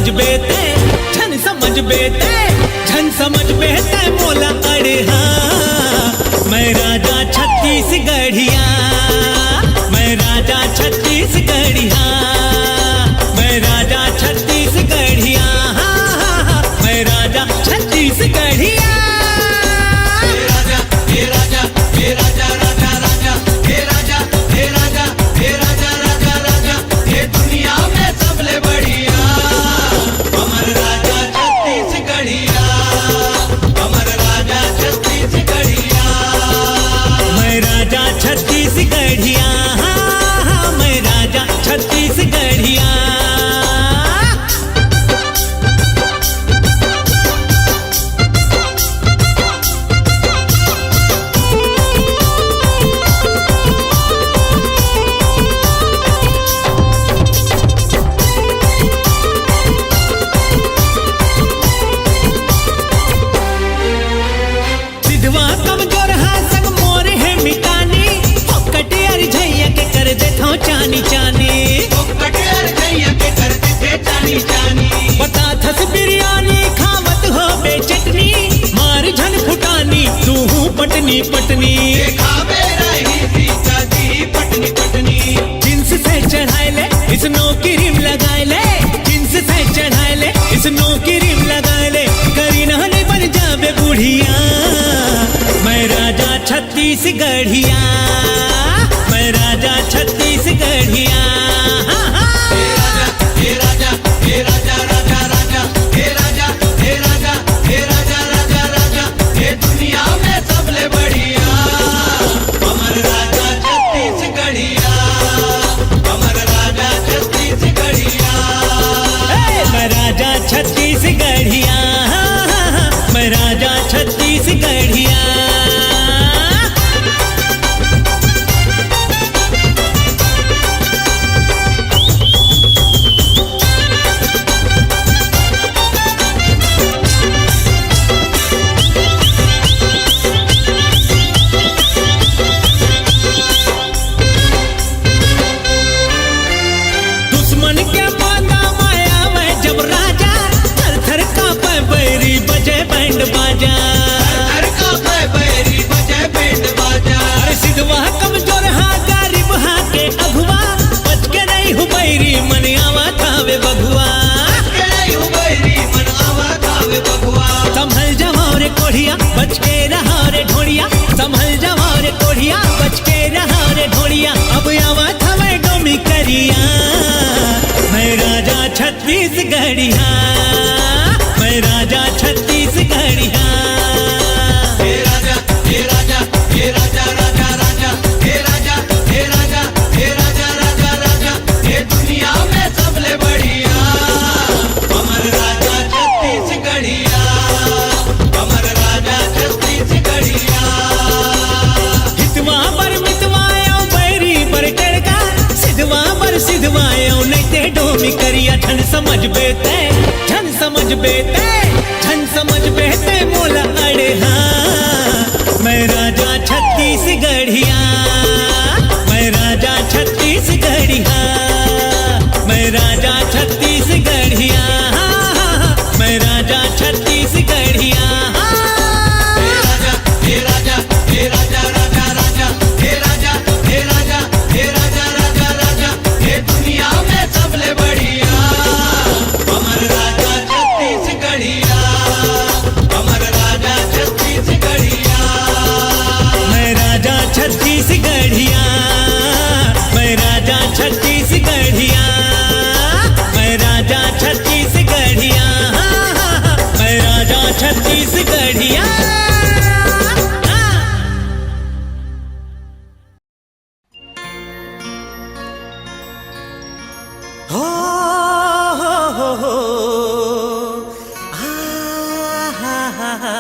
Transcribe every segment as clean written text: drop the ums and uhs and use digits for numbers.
समझ बेते झन समझ बेते झन समझ बेते मोला अड़े हाँ। मैं राजा छत्तीसगढ़िया, मैं राजा छत्तीसगढ़िया, मैं राजा छत्तीसगढ़िया, मैं राजा छत्तीसगढ़िया। हे राजा हे राजा हे राजा राजा राजा हे राजा हे राजा हे राजा राजा राजा हे दुनिया में सबले बढ़िया अमर राजा छत्तीसगढ़िया, अमर राजा छत्तीसगढ़िया। मैं राजा छत्तीसगढ़िया, मैं राजा छत्तीसगढ़िया। सिद्धवा कमजोर हा संग मोर है मिटानी, फोकटे अर झैया के कर देथो चानी चानी। कटियार गैया के कर दे चानी चानी। बता थस बिरयानी खावत हो बे चटनी, मार झन फुटानी तू हूँ पटनी पटनी। देखा मेरा ही सीता दी पटनी पटनी। जिन्स से चढ़ाए ले इस नो क्रीम लगाए ले, जिन्स से चढ़ाए ले इस नो क्रीम लगाए ले, करी नहने बन जावे बुढ़िया। मैं राजा छत्तीसगढ़िया, मैं राजा छत्तीसगढ़िया। हे राजा हे राजा हे राजा राजा राजा हे राजा हे राजा हे राजा राजा राजा हे दुनिया में सबले बढ़िया अमर राजा छत्तीसगढ़िया, अमर राजा छत्तीसगढ़िया। मैं राजा छत्तीसगढ़िया, मैं राजा छत्तीसगढ़िया। दुश्मन के बांधा माया में जब राजा, थर थर कांपे बैरी बजे बैंड बाजा। हर का बैरी बजे बैंड बाजा। अरे सिद्धवा कमजोर हा गरीब हा के अगुआ, बच के नहीं हूँ बैरी मन आवा थावे बगुआ। केड़े बैरी मन आवा थावे बगुआ। संभल जाओ रे कोढ़िया बच के रहा रे ढोड़िया, संभल जाओ रे कोढ़िया बच के रहा रे ढोड़िया। अब आवा थावे डोमी करिया। मैं राजा छत्तीसगढ़िया, मैं राजा छत्तीसगढ़िया। हे राजा हे राजा हे राजा राजा राजा हे राजा हे राजा हे राजा राजा राजा हे दुनिया में सबले बढ़िया अमर राजा छत्तीसगढ़िया, अमर राजा छत्तीसगढ़िया। हितवा बर मितवायो बैरी बर टेड़का, सिद्धवा बर सिद्धवायो नहीं ते डोमी करिया। झन समझ बेते झन समझ बेते झन समझ बेते मोला अड़े हाँ। मैं राजा छत्तीसगढ़िया, मैं राजा छत्तीसगढ़िया, मैं राजा छत्तीसगढ़िया, मैं राजा छत्तीसगढ़िया। हे राजा हे राजा हे राजा राजा राजा हे राजा हे राजा हे राजा राजा राजा हे दुनिया में सबले बढ़िया अमर राजा छत्तीसगढ़िया, अमर राजा छत्तीसगढ़िया। मैं राजा छत्तीसगढ़िया, मैं राजा छत्तीसगढ़िया, मैं राजा छत्तीसगढ़िया, मैं राजा छत्तीसगढ़िया। हो हो हा हा हा।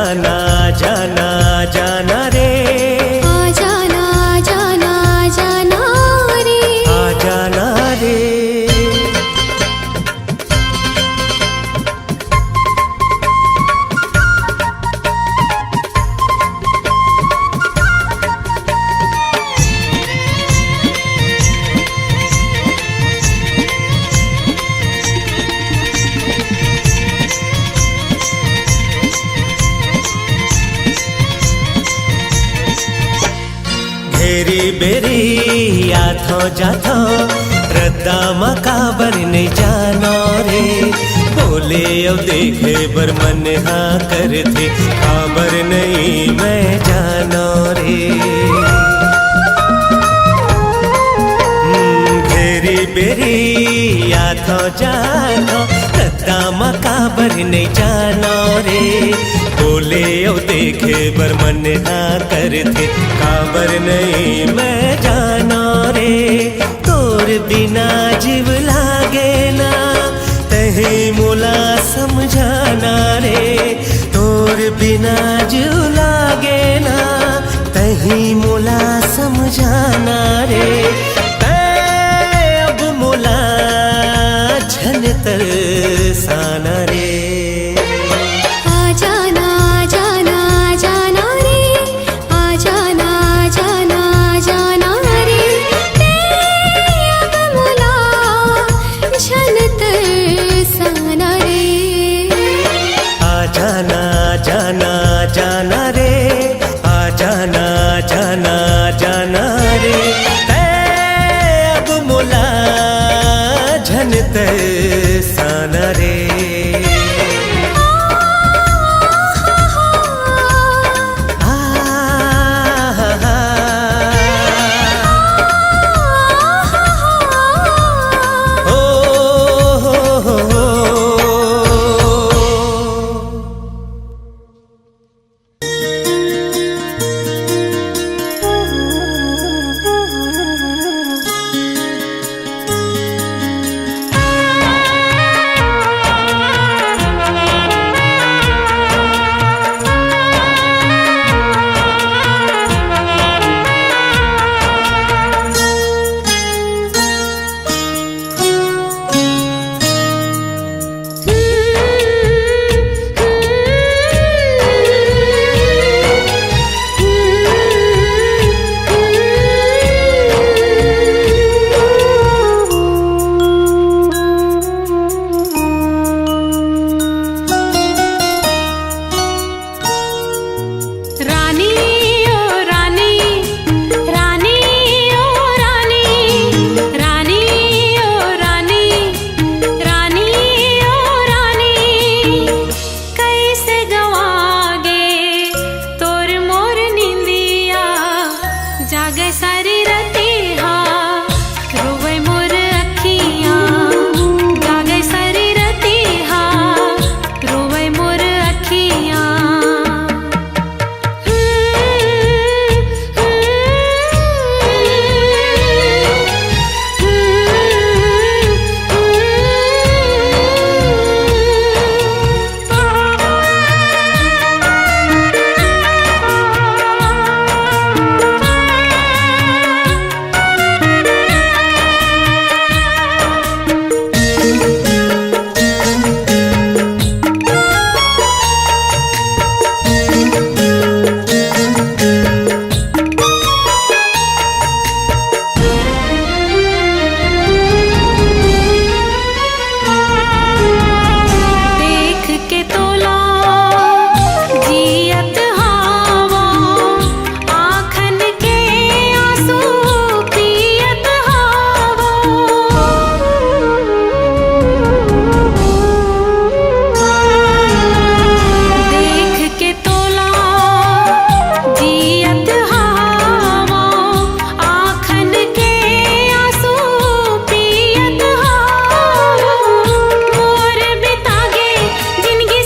जाना जाना जाना रे, आ जाना जाना जाना रे, आ जाना रे। घेरी बेरी आथो जाथो रद्दा मकाबर नहीं जानो रे, बोले अब देखे बर मन हाँ करते खबर नहीं मैं जानो रे। घेरी बेरी आथो जाथो रद्दा मकाबर नहीं जानो रे, बोले ओ देखे बर मन हाँ करते खबर नहीं मैं जानो रे। तोर बिना जीव लागे ना तही मोला समझाना रे, तोर बिना जीव लागे ना तही मोला समझाना रे। अब मोला झन तरसाना रे, आ जाना जाना जाना रे, आ जाना जाना जाना रे, अब मोला झन तरसाना रे। आ जाना जाना जाना रे, आ जाना जाना जाना रे। अब मोला झन तरसाना रे।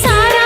सारा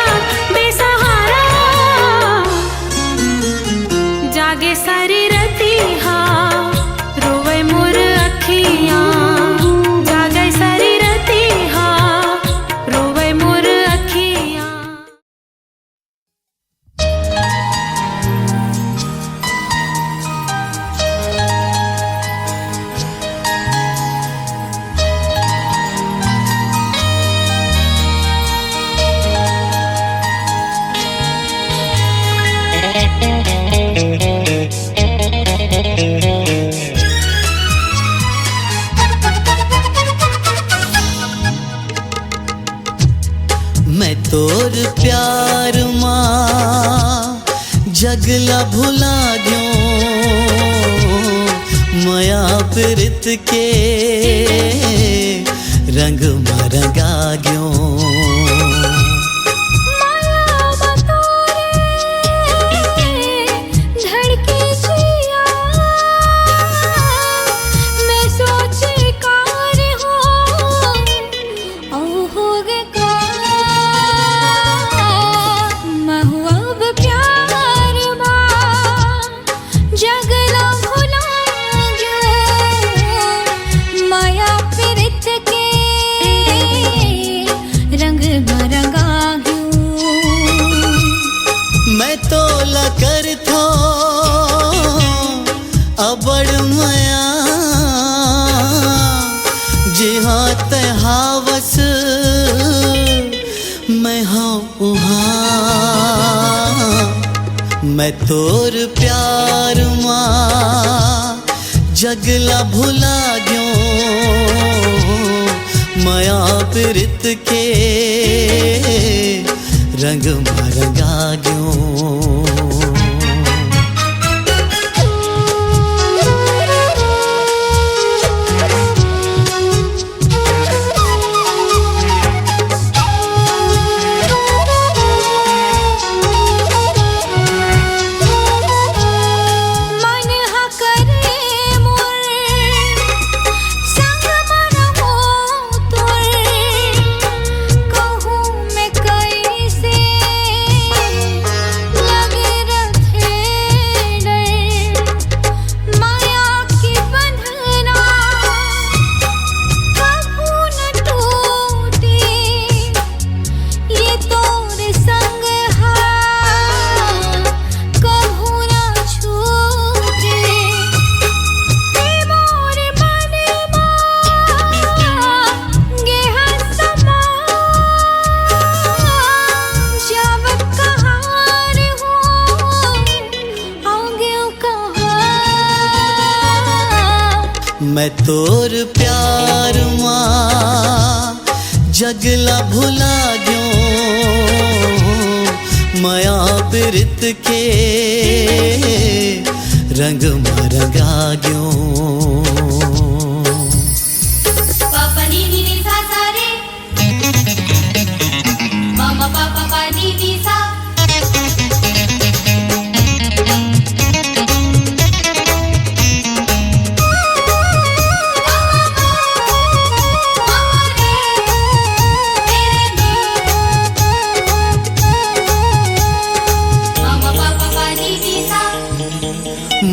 मैं तोर प्यार माँ जगला भुला ग्यो माया प्रीत के रंग में रंगा ग्यो मैं तोला कर थो अबड़ मया जिहाँ तहावस मैं हाँ उहाँ मैं तोर प्यार माँ जगला भुला ग्यो माया प्रीत के रंग में रंगा ग्यो मैं तोर प्यार माँ जगला भुला ग्यो माया प्रीत के रंग में रंगा ग्यो पापा नी नी नी सा सा रे मामा पापा पा नी नी सा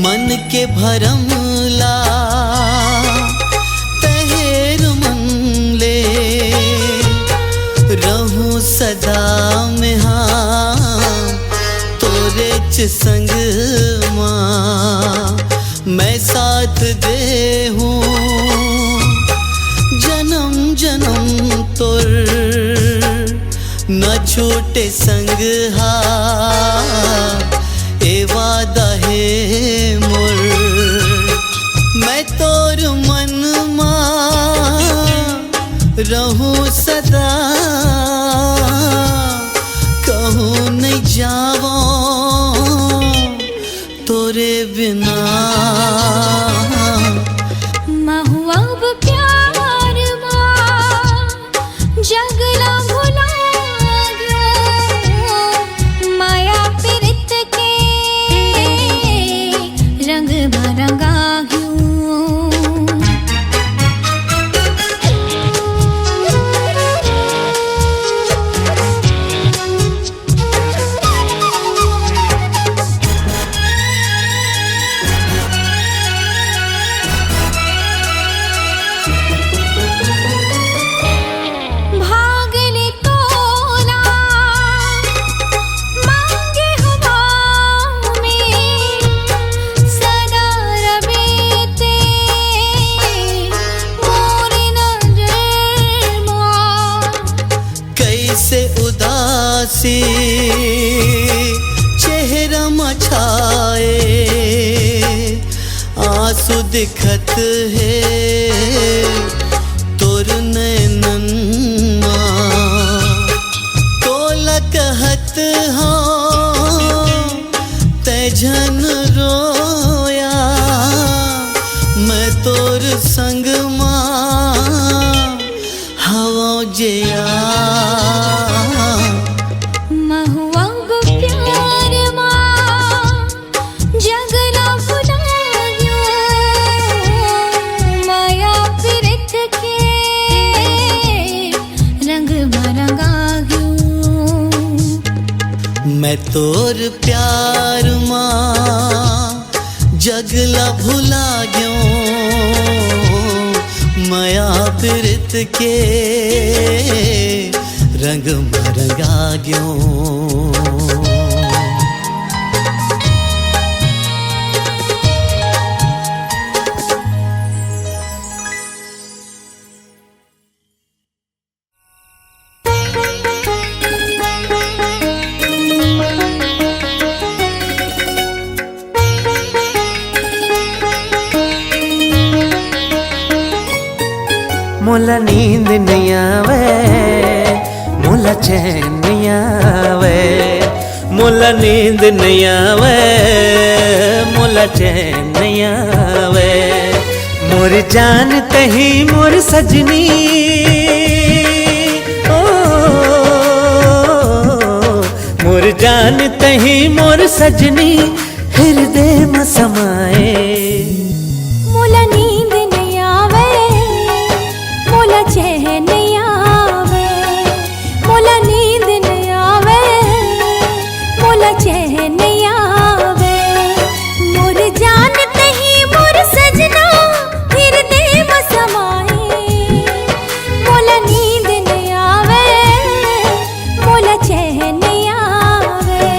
मन के भरमला तहेर मन ले रहूं सदा में हाँ तोरे च संग माँ मैं साथ दे हूँ जन्म जन्म तोर न छूटे संग हा ए वादा है मोर मैं तोर मन माँ रहूं सदा कहूँ नहीं जावो तोरे बिना महुआब प्यार माँ जगला भुला ग्यो माया प्रीत के रंग में रंगा ग्यो उदासी चेहरा मछाए आंसू दिखत है तोर नैनन माँ हंसत हो तेजन रोया, मैं तोर संग माँ हवा जिया। महुआ गो प्यार माँ जगला भुलायो, माया प्रीत के रंग मरंगायो। मैं तोर प्यार माँ जगला भुला गयो, माया प्रीत के रंग मरंगा गयो। मोला नींद नहीं आवे, मोला चैन नहीं आवे, मोला नींद नहीं आवे, मोला चैन नहीं आवे। मोर जान तही मोर सजनी, ओ मोर जान तही मोर सजनी, हृदय में समाए। मोला नींद नहीं आवे, मोला चैन नहीं आवे, मोला नींद नहीं आवे, मोला चैन नहीं आवे। मोर जान तही मोर सजना, हृदय में समाए। मोला नींद नहीं आवे, मोला चैन नहीं आवे।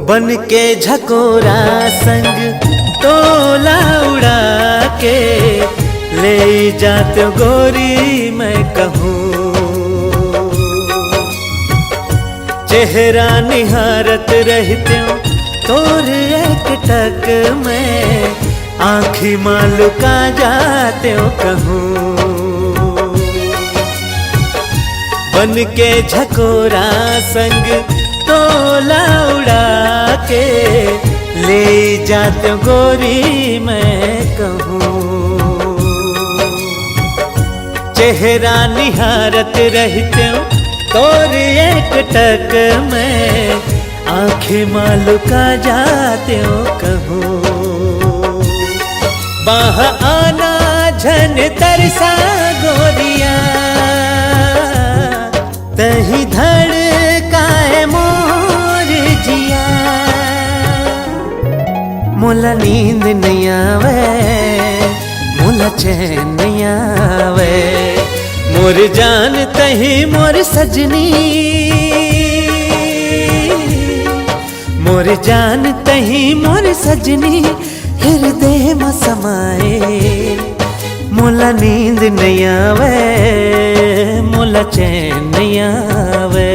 बन के झकोरा संग तोला उड़ा के ले जाते गोरी मैं कहूँ। चेहरा निहारत रहते तोर एक टक में, आँखी मालू का जाते कहूँ। बन के झकोरा संग तोला उड़ा के ले जात गोरी मैं कहूँ। चेहरा निहारत रहते तोर एक टक में, आँखें मालू का जाते कहूँ। बाह आना झन तरसा गोरिया, तही धड़काए मोर जिया। मोला नींद नहीं आवे, मोला चैन नहीं आवे, मोर जान तही मोर सजनी, मोर जान तही मोर सजनी, हृदय में समाए। मोला नींद नहीं आवे, मोला चैन नहीं आवे।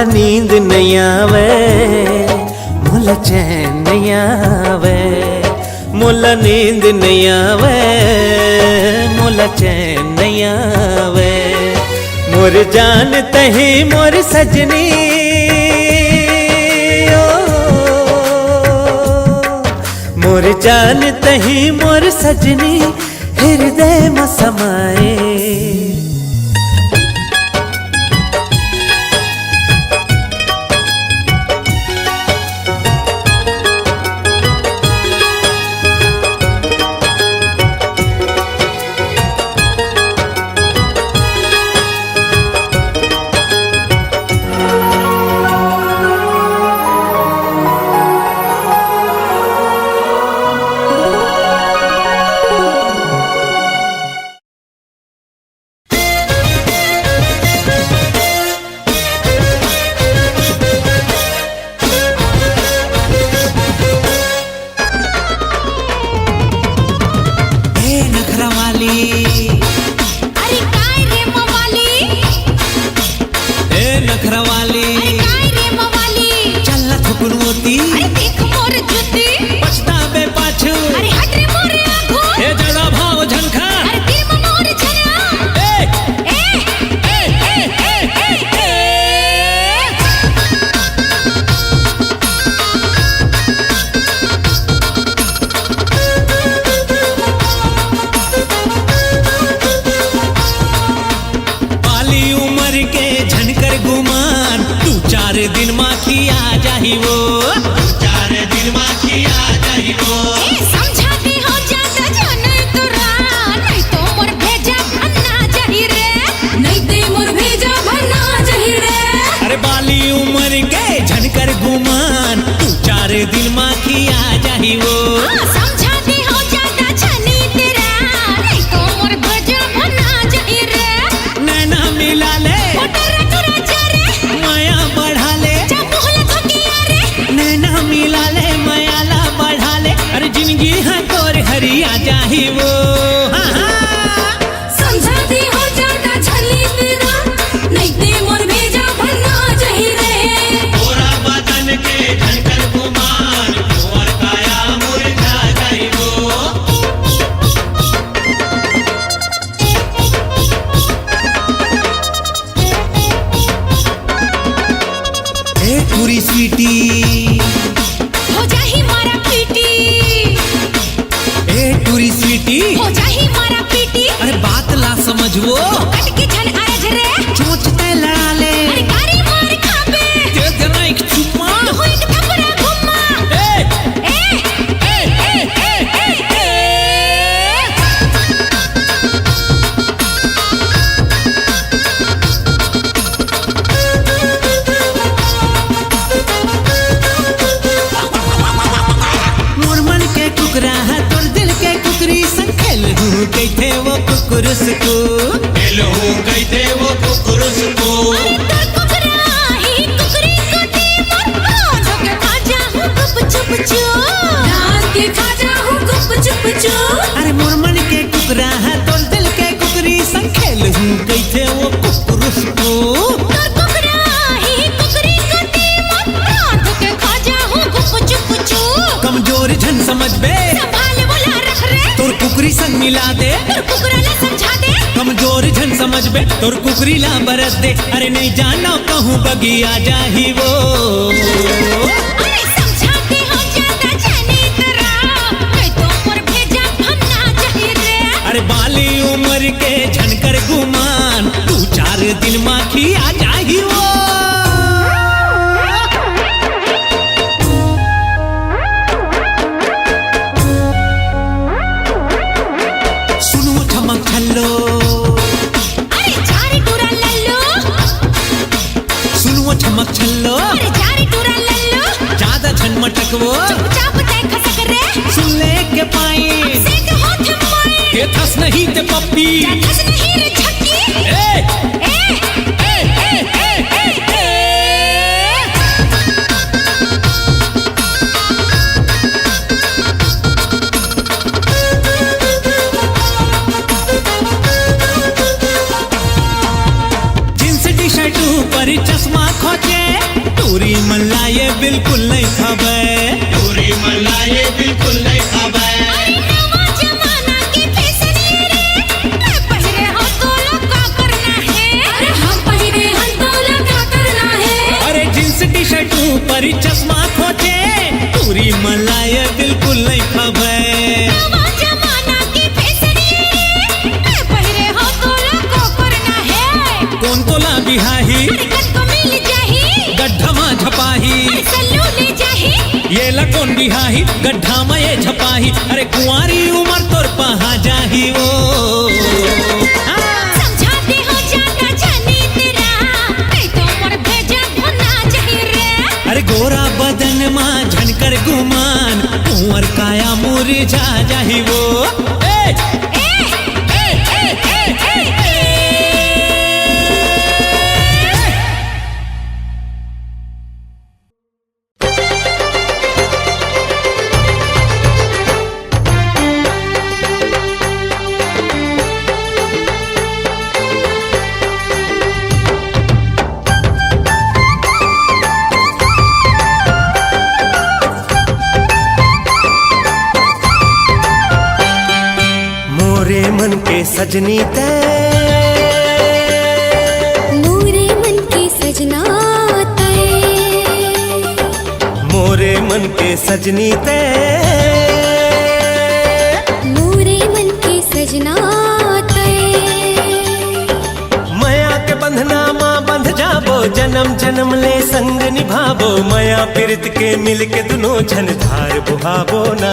मोला नींद नहीं आवे, मोला चैन नहीं आवे, मोला नींद नहीं आवे, मोला चैन नहीं आवे। मोर जान तही मोर सजनी, ओ मोर जान तही मोर सजनी, हृदय में समाए। अरे काय रे मवाली, ए नखरवाली, अरे काय रे मवाली, चल थुकुन मोती, अरे देख मोर जुती, पछतावे पाछू, अरे हट रे मोर आँखों, ए जड़ा भाव झनखा, अरे दिल में मोर झना, ए ए ए ए ए ए ए। बाली उम्र के झनकर गुमान, तू 4 दिन माँ की आ जाही वो, 4 दिन माँ की आ जाही वो। ए समझाती हो जाता जाने तोरा, नहीं तो मोर भेजा भन्ना जाही रे, नहीं ते मोर भेजा भन्ना जाही रे। अरे बाली उम्र के झनकर गुमान, तू 4 दिन माँ की आ जाही वो। हाँ, समझाती हो जाता जाने तेरा, नहीं तो मोर भेजा भन्ना जाही रे। नैना मिला ले, ओ टरा टरा जा रे, माया बढ़ा ले, जा मोहला थकिया रे। नैना मिला ले, मायाला बढ़ा ले, अरे जिंदगी हाँ तोर हरिया जाही वो। हाँ हाँ। समझाती हो जाता छली तेरा, नहीं ते मोर भेजा भन्ना जाही रे। पूरा बदन के झनकर गुमान, कुंवर काया मुरझा जाही वो। ए पूरी स्वीटी, हो जाही मारा पीटी, ए टूरी स्वीटी, हो जाही मारा पीटी, अरे बात ला समझवो, कट के झन अरझ रे, चोंच ते लड़ा ले, अरे गारी मार खाबे, दे देना एक चुम्मा, हो एक थपड़ा घुमा, ए ए ए ए ए ए ए। मोर मन के कुकरा है तोर दिल के कुकरी संग खेल हूँ कैथे वो कुकुरुस को, खेल हूँ कैथे वो कुकुरुस को। अरे तोर कुकरा ही कुकरी कोटी मोर बांध के खा जाऊं गुप चुप चू, बांध के खा जाऊं गुप चुप चू। अरे मोर मन के कुकरा है तोर दिल के कुकरी संग खेल हूँ कैथे वो कुकुरुस को। तोर कुकरा ही कुकरी कोटी मोर बांध के खा जाऊं गुप चुप चू। कमजोर झन समझ बे, संभाल बोला रख रे, तोर कुकरी संग मिला दे, तोर कुकरा ला समझा दे, कमजोर झन समझ बे, तोर कुकरी ला बरस दे, अरे नहीं जाना कहूँ बगिया जाही वो। अरे समझाती हो जाता जाने तेरा, नहीं तो मोर भेजा भन्ना जाही रे। अरे बाली उम्र के झनकर गुमान, तू 4 दिन माँ की आ जाही वो। सुनो ठमक छल्लो, अरे जारी टूरा लल्लो, सुनो ठमक छल्लो, अरे जारी टूरा लल्लो, ज्यादा झन मटकवो, चुपचाप ते खसक रे, सुन ले के पाई, से के होठ माए, के थस नहीं ते पप्पी, जा खस नहीं रे झक्की, ए ए ए ए ए ए ए। जींस टी शर्ट ऊपर चश्मा खोचे, पूरी मल्लाए बिल्कुल नहीं खाबे, पूरी मल्लाए बिल्कुल नहीं खाबे। अरे नवा जमाना की फैशन ये रे, मैं पहिरे हो तो लोग का करना है। अरे हम पहिरे हम तो लोग का करना है। अरे जींस टी शर्ट ऊपर चश्मा खोचे, पूरी मल्लाए बिल्कुल नहीं खाबे। नवा जमाना की फैशन ये रे, मैं पहिरे हो तो लोग का करना है। कौन तोला बिहाही, अरे कट को मिल जाही, गड्ढा में झपाही, अरे सल्लू ले जाही। ये लकोन बिहाही गड्ढा में ये झपाही। अरे कुंवारी उम्र तोर पहा जाही वो। समझाते हो ज्यादा जानी तेरा, नहीं तो पर भेजा होना चाहिए रे। अरे गोरा बदन मां झनकर गुमान, कुंवर काया मुरझा जाही वो। ए! ए ए ए ए ए ए मोरे मन के सजनी ते, मोरे मन की सजना तय, मोरे मन के सजनी ते, मोरे मन की सजना तय। माया के बंधना माँ बंध जाबो, जन्म जन्म ले संग निभाबो। माया पीरित के मिल के दुनो झन धार बुहाबो ना।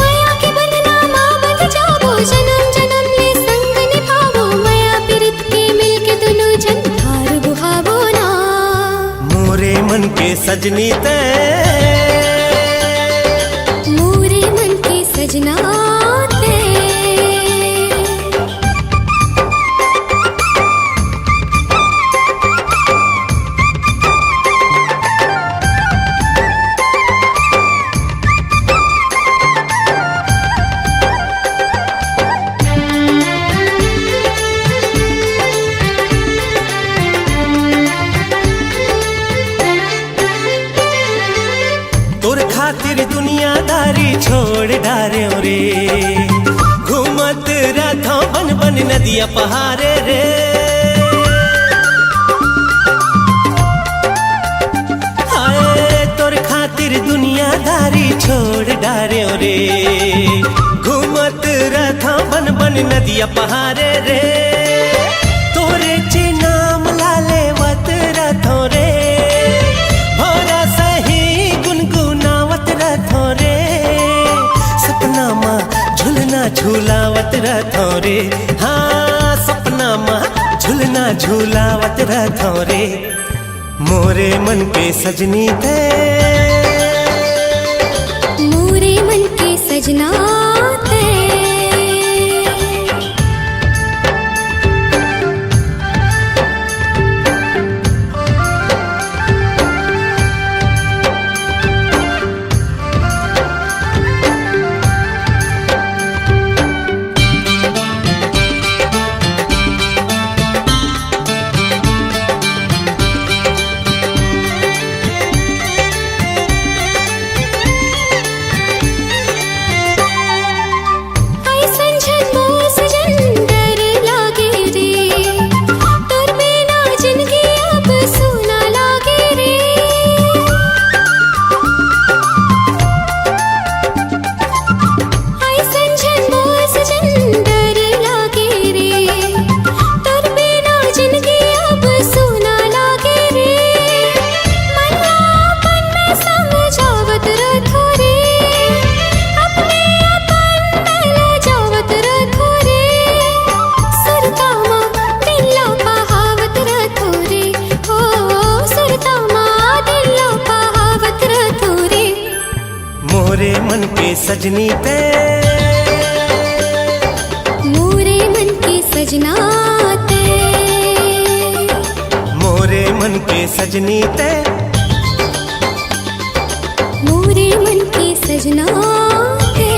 माया के बंधना माँ बंध जाबो, जन्म जन्म ले संग निभाबो। माया पीरित के मिल के दोनों जन धार बुहाबो ना। मोरे मन के सजनी ते, मोरे मन की सजना तय। तोर खातिर दुनियादारी छोड़ डारे रे, घूमत रथों बन बन नदिया पहाड़े रे। हाय तोर खातिर दुनियादारी छोड़ डारे रे, घूमत रथों बन बन नदिया पहाड़े रे। तोरे चे नाम लाले वत रथों रे, भोरा सही गुनगुनावत रथों रे। सपना माँ झूलना झूलावत रथों रे, हाँ सपना माँ झूलना झूलावत रथों रे। मोरे मन के सजनी थे, मोरे मन की सजना तय। सजनी पे, मोरे मन की सजना ते, मोरे मन के सजनी ते, मोरे मन की सजना ते।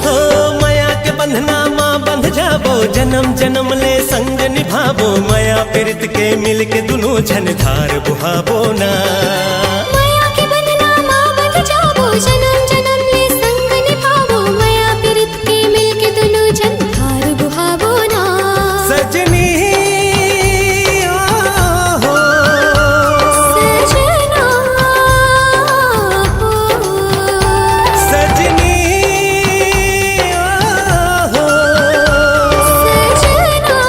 हो माया के बंधना माँ माँ बंध जाबो जन्म जन्म ले संग निभाबो माया प्रीत के मिल के दुनू झन धार बुहाबो ना माया के बंधना माँ बंध जाबो जन्म जन्म ले संग निभाबो माया प्रीत के मिल के दुनू जन धार बुहाबो ना सजनी हो सजना सजनी हो सजना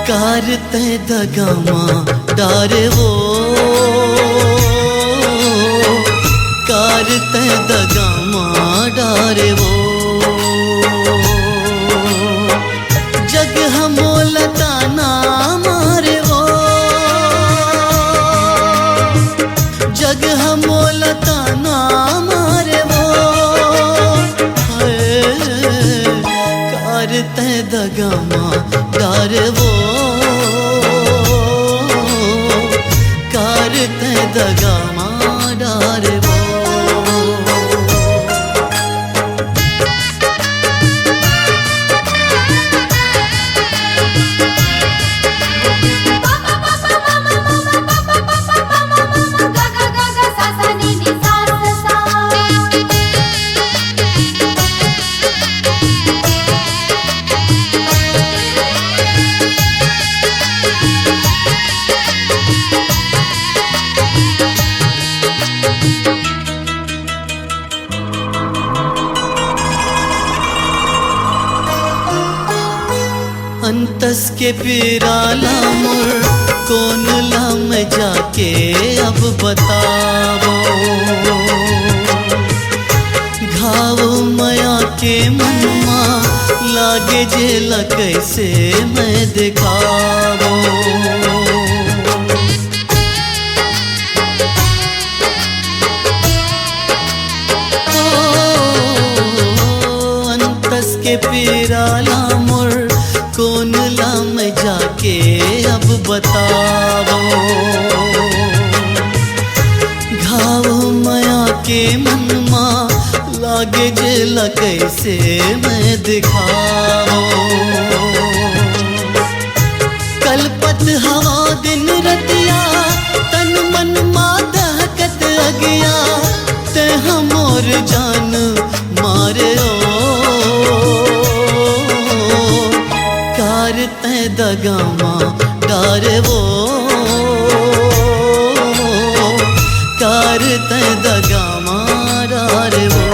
कारते दगामा डारे वो कारते दगामा डारे वो जग हमोलता ना मारे वो जग हमोलता ना मारे वो कारते दगामा डारे वो कारते दगामा डारे वो अंतस के पिराला मोर कौन लाम जाके अब बतावो घाव मया के मनमा लागे जेला कैसे मैं दिखावो अंतस के पिराला मोर कौन लाम जाके अब बतावो घाव मया के मनमा लागे जेला कैसे मैं दिखावो कलपत हवा दिन रतिया तन मन मादहकत अगिया ते हमोर जान मारे कारते दगामा डारे वो कारते दगामा डारे वो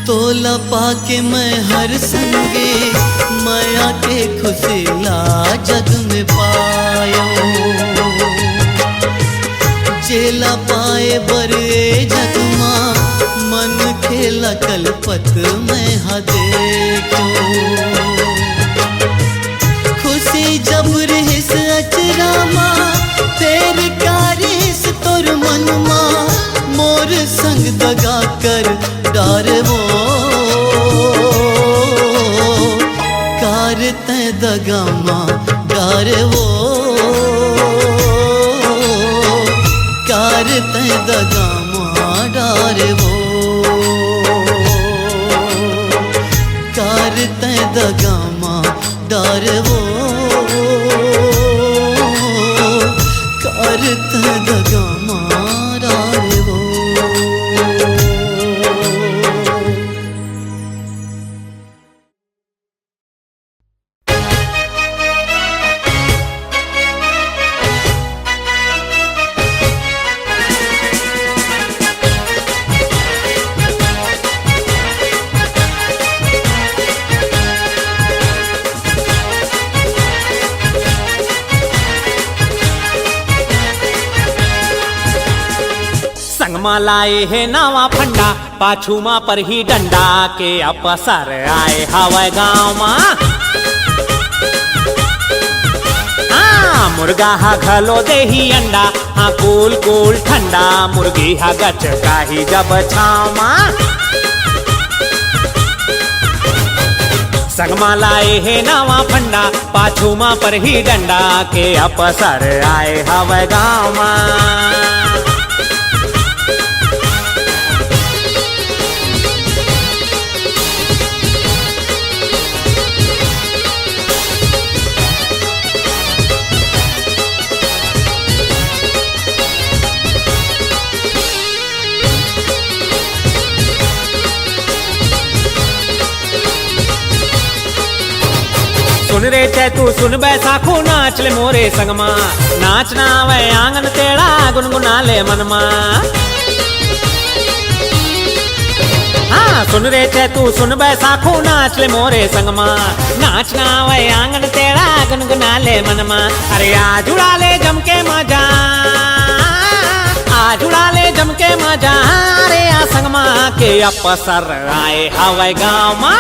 तोला पाके मैं हर संगे माया के खुशिला जग में पायो चेला पाए बरे जगमा मन खेला कलपत मैं हा देखो खुशी जब रहिस अचरामा तेर कारिस तोर मनमा मोर संग दगा कर डारे वो कारते दगामा डारे वो कारते दगामा डारे वो कारते दगामा डारे वो कारते दगामा डारे वो संगमा लाए है नावा फंडा पाछूमा पर ही डंडा के अपसर आए हवाई गाँव मा मुर्गा हा घलो देही अंडा हाँ कूल कूल ठंडा मुर्गी हा गचका ही जब छाव मा संगमा लाए है नावा फंडा पाछूमा पर ही डंडा के अपसर आए हवाई गाँव मा रे चे तू सुन बैसाखू नाच ले मोरे संगमा, नाचना वे आंगन तेड़ा गुनगुना ले मनमा। हाँ सुन रे चे तू सुन बैसाखू नाच ले मोरे संगमा, नाचना वे आंगन तेड़ा गुनगुना ले मनमा। अरे आज उड़ा ले जम के मजा, आज उड़ा ले जम के मजा, अरे आ संगमा के अपसर आए हवाई गाँव मा।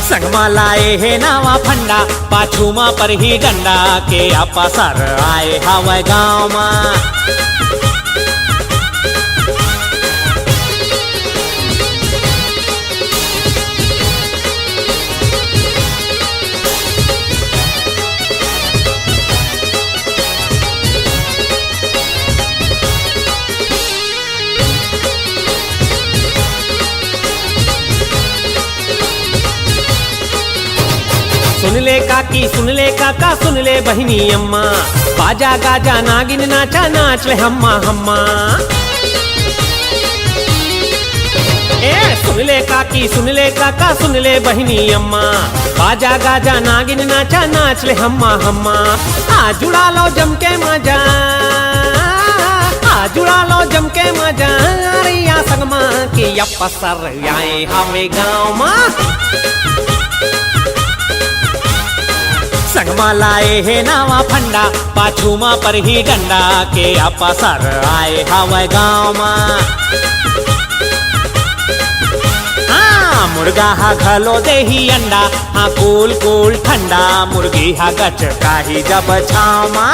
संगमा लाए हे नावा फंडा, पाछूमा पर ही गंडा के अपसर आए हवाई गाँव मा। सुन ले काकी सुन ले काका सुन ले बहिनी अम्मा, बाजा गाजा नागिन नाचा नाच ले हम्मा हम्मा। ए सुन ले काकी सुन ले काका सुन ले बहिनी अम्मा, बाजा गाजा नागिन नाचा नाच ले हम्मा हम्मा। आज उड़ा लो जम के मजा, आज उड़ा लो जम के मजा, रिया संगमा की अपसर आए हवे गाँव मा। संगमा लाए हे नावा फंडा, पाछूमा पर ही डंडा के अपसर आए हवाई गाँव मा। हाँ मुर्गा हा घलो दे ही अंडा, हाँ कूल कूल ठंडा, मुर्गी हा गच काही जब छाव मा।